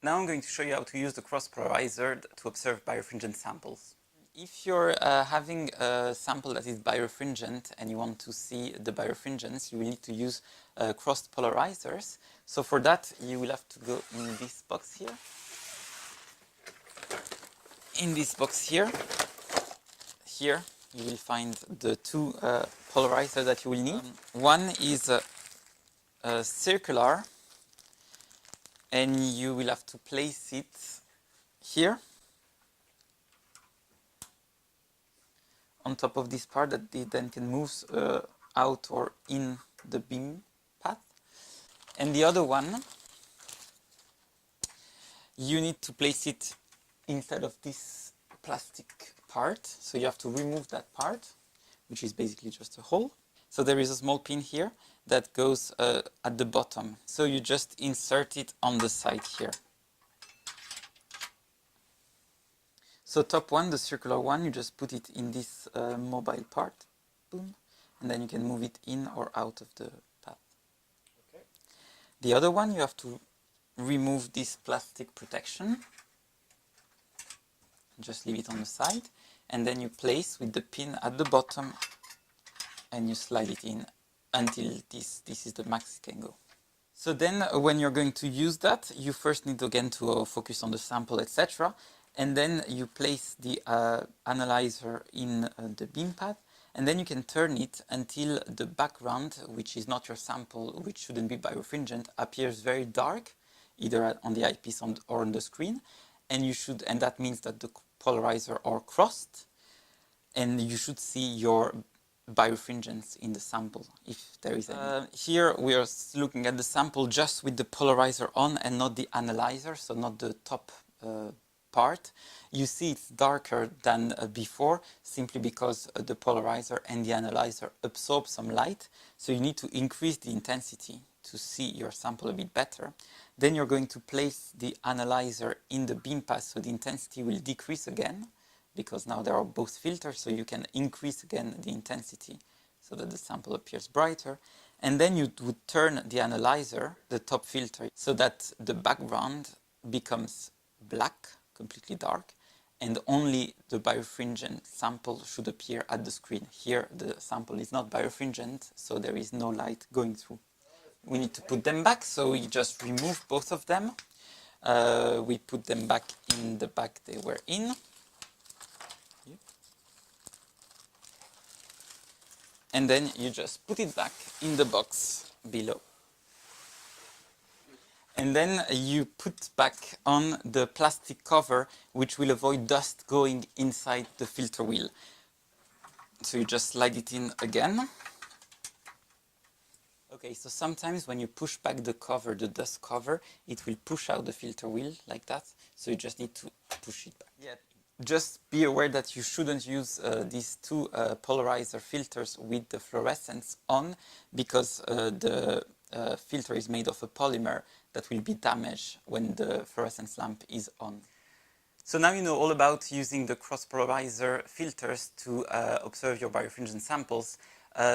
Now I'm going to show you how to use the cross-polarizer to observe birefringent samples. If you're having a sample that is birefringent and you want to see the birefringence, you will need to use cross-polarizers. So for that, you will have to go in this box here. In this box here, you will find the two polarizers that you will need. One is circular, and you will have to place it here on top of this part that it then can move out or in the beam path. And the other one, you need to place it inside of this plastic part. So you have to remove that part, which is basically just a hole. So there is a small pin here that goes at the bottom. So you just insert it on the side here. So top one, the circular one, you just put it in this mobile part, boom, and then you can move it in or out of the path. Okay. The other one, you have to remove this plastic protection. Just leave it on the side, and then you place with the pin at the bottom, and you slide it in until this is the max it can go. So then when you're going to use that, you first need again to focus on the sample, etc. And then you place the analyzer in the beam path, and then you can turn it until the background, which is not your sample, which shouldn't be birefringent, appears very dark, either on the eyepiece or on the screen. And that means that the polarizer are crossed, and you should see your birefringence in the sample, if there is any. Here we are looking at the sample just with the polarizer on and not the analyzer, so not the top part. You see it's darker than before, simply because the polarizer and the analyzer absorb some light, so you need to increase the intensity to see your sample a bit better. Then you're going to place the analyzer in the beam path, so the intensity will decrease again, because now there are both filters, so you can increase again the intensity so that the sample appears brighter. And then you would turn the analyzer, the top filter, so that the background becomes black, completely dark, and only the birefringent sample should appear at the screen. Here the sample is not birefringent, so there is no light going through. We need to put them back, so we just remove both of them. We put them back in the bag they were in. And then you just put it back in the box below. And then you put back on the plastic cover, which will avoid dust going inside the filter wheel. So you just slide it in again. Okay, so sometimes when you push back the cover, the dust cover, it will push out the filter wheel like that. So you just need to push it back. Yeah. Just be aware that you shouldn't use these two polarizer filters with the fluorescence on, because the filter is made of a polymer that will be damaged when the fluorescence lamp is on. So now you know all about using the cross-polarizer filters to observe your birefringent samples.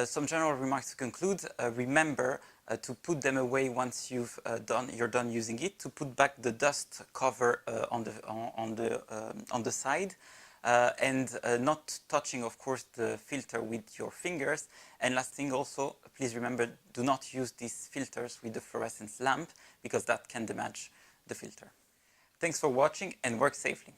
Some general remarks to conclude. Remember to put them away once you're done using it, to put back the dust cover on the side, and not touching, of course, the filter with your fingers. And last thing also, please remember, do not use these filters with the fluorescence lamp, because that can damage the filter. Thanks for watching, and work safely.